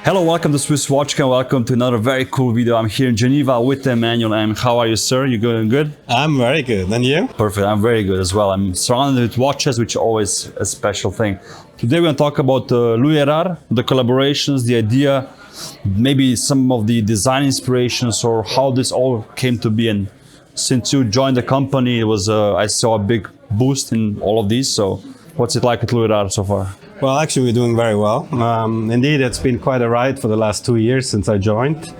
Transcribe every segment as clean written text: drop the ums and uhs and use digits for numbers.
Hello, welcome to Swiss Watchcan. Welcome to another very cool video. I'm here in Geneva with Manuel Emch. How are you, sir? You going good? I'm very good. And you? Perfect. I'm very good as well. I'm surrounded with watches, which is always a special thing. Today we're going to talk about Louis Erard, the collaborations, the idea, maybe some of the design inspirations, or how this all came to be. And since you joined the company, it was I saw a big boost in all of these. So what's it like at Louis Erard so far? Well, actually, we're doing very well. Indeed, it's been quite a ride for the last 2 years since I joined.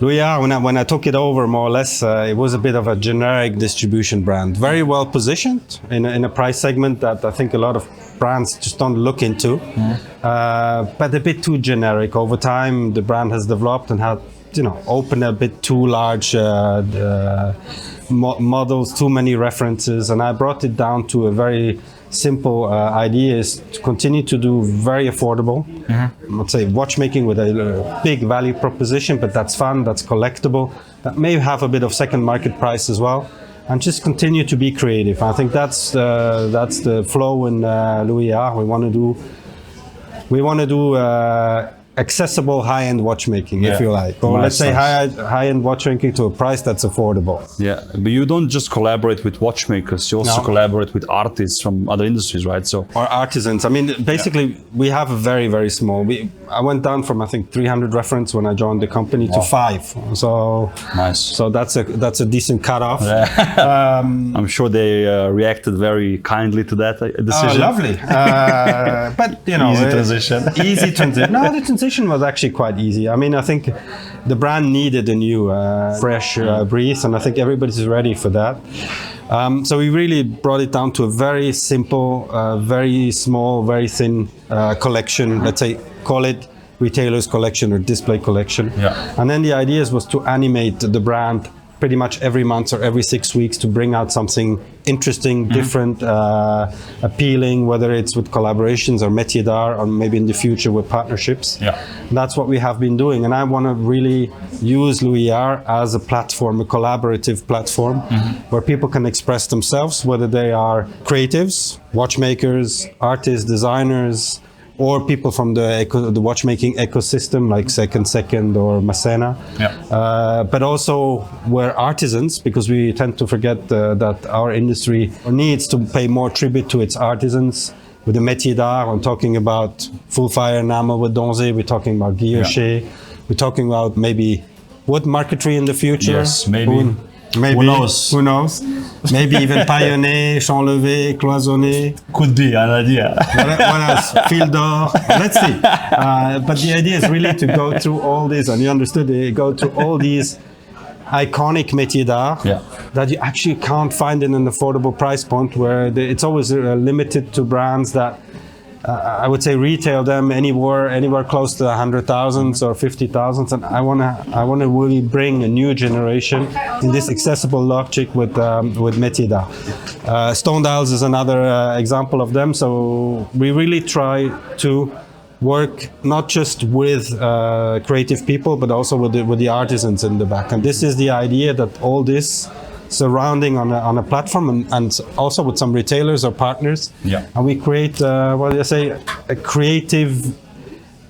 Louis Erard, when I took it over, more or less, it was a bit of a generic distribution brand. Very well positioned in a price segment that I think a lot of brands just don't look into. But a bit too generic. Over time, the brand has developed and had, opened a bit too large models, too many references. And I brought it down to a very simple idea is to continue to do very affordable, let's say watchmaking with a big value proposition, but that's fun, that's collectible, that may have a bit of second market price as well, and just continue to be creative. I think that's the flow in Louis Erard. We want to do accessible high-end watchmaking, if you like, or let's say high-end watchmaking to a price that's affordable. Yeah, but you don't just collaborate with watchmakers, you also collaborate with artists from other industries, right? So or artisans. I mean, basically, we have a very, very small. I went down from I think 300 reference when I joined the company to 5. So nice. So that's a decent cutoff. I'm sure they reacted very kindly to that decision. Oh, lovely. But easy transition. Easy transition. No, the transition was actually quite easy. I mean, I think the brand needed a new, fresh breeze, and I think everybody's ready for that. So we really brought it down to a very simple, very small, very thin collection. Let's say, call it retailer's collection or display collection. Yeah. And then the idea was to animate the brand pretty much every month or every 6 weeks to bring out something interesting, different, appealing, whether it's with collaborations or métier d'art, or maybe in the future with partnerships. Yeah. That's what we have been doing. And I want to really use Louis Erard as a platform, a collaborative platform, where people can express themselves, whether they are creatives, watchmakers, artists, designers, or people from the watchmaking ecosystem like Second or Masena. Yeah. But also we're artisans, because we tend to forget that our industry needs to pay more tribute to its artisans. With the métier d'art, I'm talking about full fire enamel with Donzé, we're talking about Guilloche, we're talking about maybe wood marquetry in the future. Yes, maybe. Maybe. Who knows? Who knows? Maybe even paillonné, champ levé, cloisonné. Could be an idea. What else? Fil d'or. Let's see. But the idea is really to go through all these, and you understood, go through all these iconic métiers d'art that you actually can't find in an affordable price point, where it's always limited to brands that I would say retail them anywhere close to 100,000 or 50,000, and I want to really bring a new generation in this accessible logic with métier d'art. Stone dials is another example of them. So we really try to work not just with creative people, but also with the artisans in the back. And this is the idea, that all this surrounding on a platform, and also with some retailers or partners. Yeah. And we create, a creative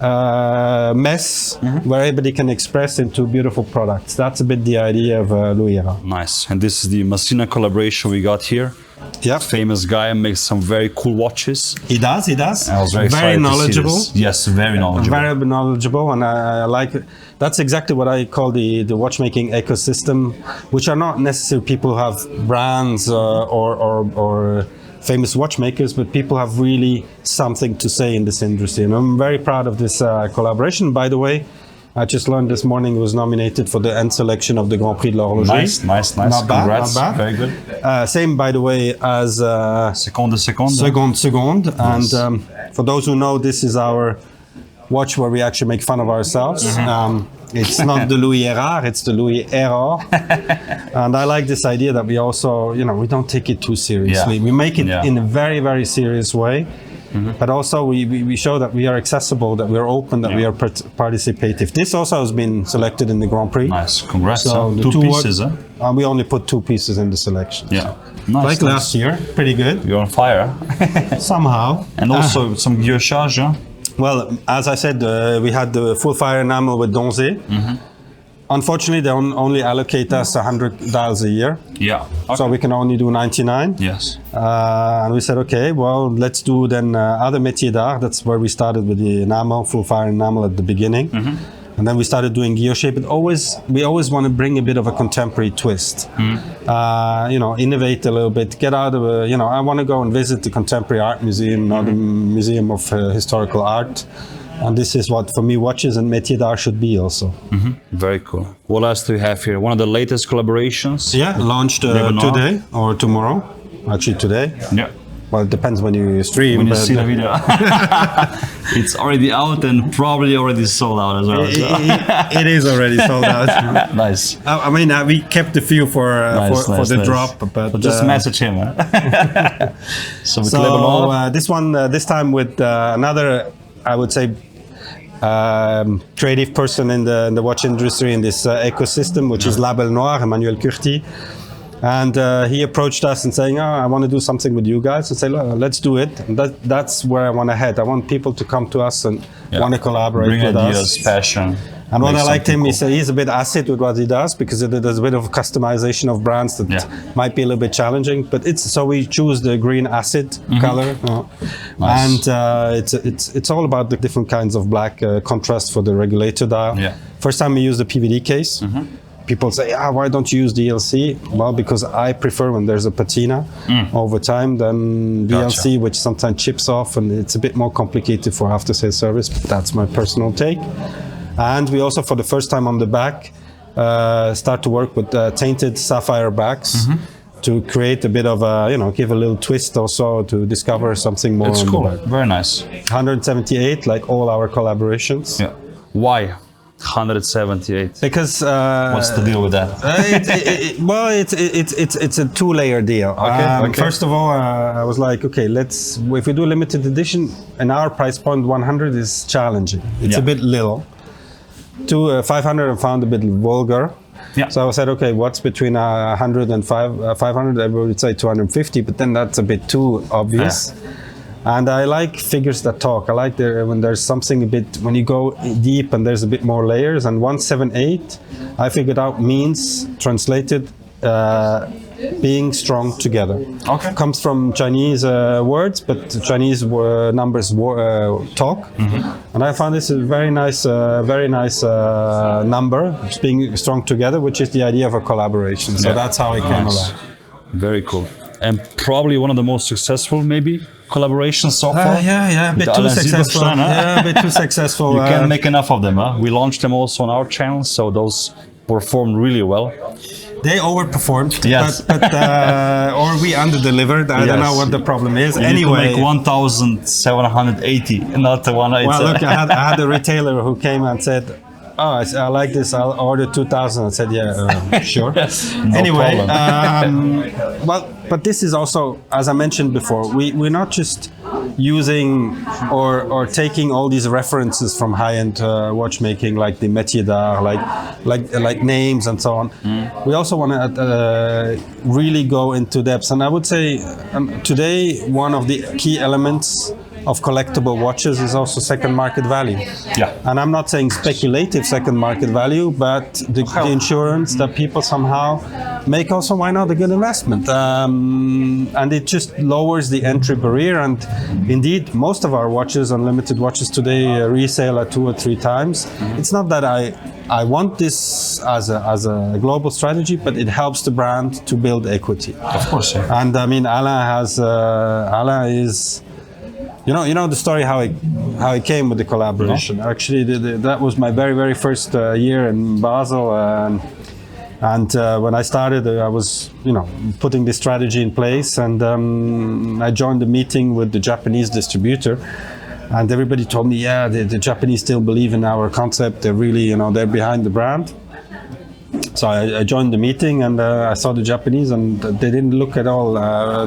mess where everybody can express into beautiful products. That's a bit the idea of Louis Erard. Nice. And this is the Masina collaboration we got here. Yeah. Famous guy, makes some very cool watches. He does. I was very knowledgeable. Yes, very knowledgeable. Very knowledgeable, and I like it. That's exactly what I call the watchmaking ecosystem, which are not necessarily people who have brands or famous watchmakers, but people have really something to say in this industry. And I'm very proud of this collaboration. By the way, I just learned this morning it was nominated for the end selection of the Grand Prix de l'Horlogerie. Nice. Not Congrats. bad. Very good. Same, by the way, as Seconde. Seconde. Nice. And for those who know, this is our watch where we actually make fun of ourselves. It's not the Louis Erard, it's the Louis Erard. And I like this idea that we also, we don't take it too seriously. We make it in a very, very serious way. But also we show that we are accessible, that we are open, that we are participative. This also has been selected in the Grand Prix. Nice, congrats. So two pieces, huh? We only put 2 pieces in the selection. Yeah, nice. Last year, pretty good. You're on fire. Somehow. And also some guillochage, huh? Well, as I said, we had the full fire enamel with Donze. Unfortunately, they only allocate us 100 dials a year. Yeah. Okay. So we can only do 99. Yes. And we said, okay, well, let's do then other métiers d'art. That's where we started with the enamel, full fire enamel at the beginning. And then we started doing guilloche, but we always want to bring a bit of a contemporary twist. You know, innovate a little bit, get out of you know, I want to go and visit the Contemporary Art Museum, not the Museum of Historical Art. And this is what, for me, watches and métiers d'art should be also. Very cool. What else do we have here? One of the latest collaborations? Yeah, launched today or tomorrow. Actually today. Yeah. Well, it depends when you stream. When you see the video. It's already out and probably already sold out as well. It is already sold out. Nice. I mean, we kept a few for the drop, but so just message him. So this one, this time with another, I would say, creative person in the watch industry in this ecosystem, which is Label Noir, Emmanuel Curti. And he approached us and saying, I want to do something with you guys, and say, let's do it. And that's where I want to head. I want people to come to us and want to collaborate with us. Bring ideas, passion. And what I liked him is he's a bit acid with what he does, because there's a bit of customization of brands that might be a little bit challenging. But so we choose the green acid color, nice. And it's all about the different kinds of black contrast for the regulator dial. First time we used the PVD case. People say, why don't you use DLC? Well, because I prefer when there's a patina over time than DLC, which sometimes chips off, and it's a bit more complicated for after-sales service. But that's my personal take. And we also, for the first time on the back, start to work with tainted sapphire backs to create a bit of a, give a little twist also to discover something more. It's cool. Very nice. 178, like all our collaborations. Yeah. Why 178? Because what's the deal with that? Well, it's a two-layer deal. Okay. First of all, I was like, okay, if we do limited edition, and our price point 100 is challenging. It's a bit little. 500 I found a bit vulgar. So I said, okay, what's between 100 and 500? Everybody would say 250, but then that's a bit too obvious. And I like figures that talk. I like when there's something a bit, when you go deep and there's a bit more layers. And 178, I figured out means, translated, being strong together. Comes from Chinese words, but Chinese numbers talk. And I found this a very nice number, being strong together, which is the idea of a collaboration. So that's how it came about. Very cool. And probably one of the most successful, maybe, collaborations so far. A bit too successful. A bit too successful. You can't make enough of them. We launched them also on our channel, so those performed really well. They overperformed, yes. but or we under-delivered. I don't know what the problem is. Anyway, make 1,780, not the one. Well, look, I had a retailer who came and said, I like this, I'll order 2,000. I said, sure. No anyway, but this is also, as I mentioned before, we're not just using or taking all these references from high-end watchmaking, like the métier d'art, like names and so on. We also want to really go into depth. And I would say today, one of the key elements of collectible watches is also second market value. And I'm not saying speculative second market value, but the insurance that people somehow make also, why not, a good investment. And it just lowers the entry barrier. And indeed, most of our watches, unlimited watches today, resale at 2 or 3 times. It's not that I want this as a global strategy, but it helps the brand to build equity. Of course. And I mean, Alain is. You know the story how it came with the collaboration. No? Actually, that was my very, very first year in Basel, and when I started, I was putting this strategy in place, and I joined the meeting with the Japanese distributor, and everybody told me, the Japanese still believe in our concept. They're really, they're behind the brand. So I joined the meeting, and I saw the Japanese, and they didn't look at all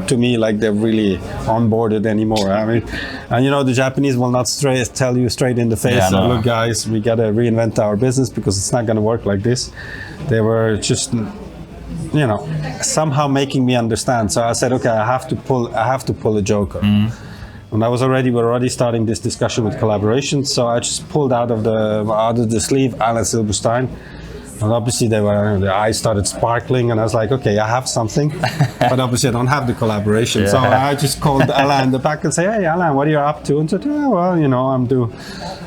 to me like they're really onboarded anymore. I mean, and the Japanese will not tell you straight in the face, look guys, we gotta reinvent our business because it's not gonna work like this. They were just, somehow making me understand. So I said, okay, I have to pull a joker. And we're already starting this discussion with collaborations. So I just pulled out of the sleeve Alain Silberstein. And obviously the eyes started sparkling, and I was like, okay, I have something, but obviously I don't have the collaboration. Yeah. So I just called Alain in the back and say, hey, Alain, what are you up to? And said, yeah, well, you know,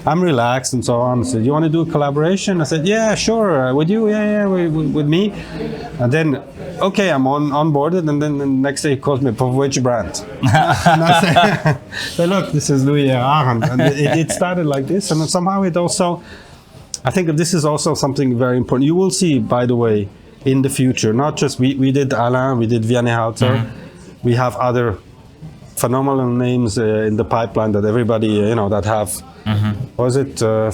I'm relaxed and so on. I said, you want to do a collaboration? I said, yeah, sure. With you? Yeah, with me. And then, okay, I'm on boarded. And then the next day he calls me, for which brand? And I say, look, this is Louis Erard. And it started like this. And somehow it also, I think this is also something very important. You will see, by the way, in the future, not just we did Alain, we did Vianney Halter, we have other phenomenal names in the pipeline that everybody, that have,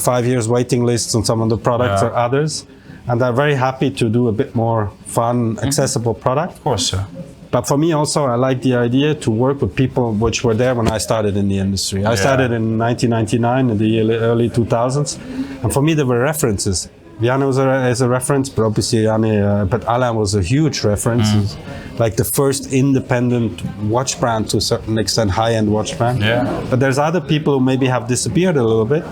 5 years waiting lists on some of the products or others. And they're very happy to do a bit more fun, accessible product. Of course, sir. But for me also, I like the idea to work with people which were there when I started in the industry. I started in 1999, in the early 2000s. And for me, there were references. Vianney is a reference, but obviously but Alain was a huge reference. Like the first independent watch brand to a certain extent, high-end watch brand. Yeah. But there's other people who maybe have disappeared a little bit.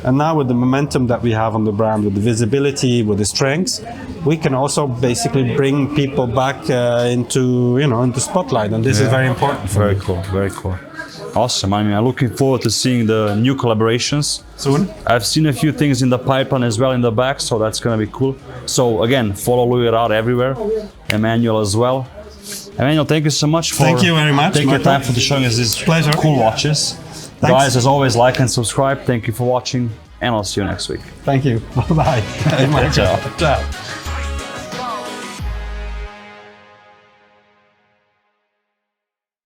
And now with the momentum that we have on the brand, with the visibility, with the strengths, we can also basically bring people back into spotlight. And this is very important. Very cool, very cool. Awesome. I mean, I'm looking forward to seeing the new collaborations soon. I've seen a few things in the pipeline as well in the back, so that's going to be cool. So again, follow Louis Erard everywhere. Emmanuel as well. Emmanuel, thank you so much for thank you very much. taking your time for showing us these cool watches. Thanks. Guys, as always, like and subscribe. Thank you for watching, and I'll see you next week. Thank you. Bye-bye. Ciao. Ciao.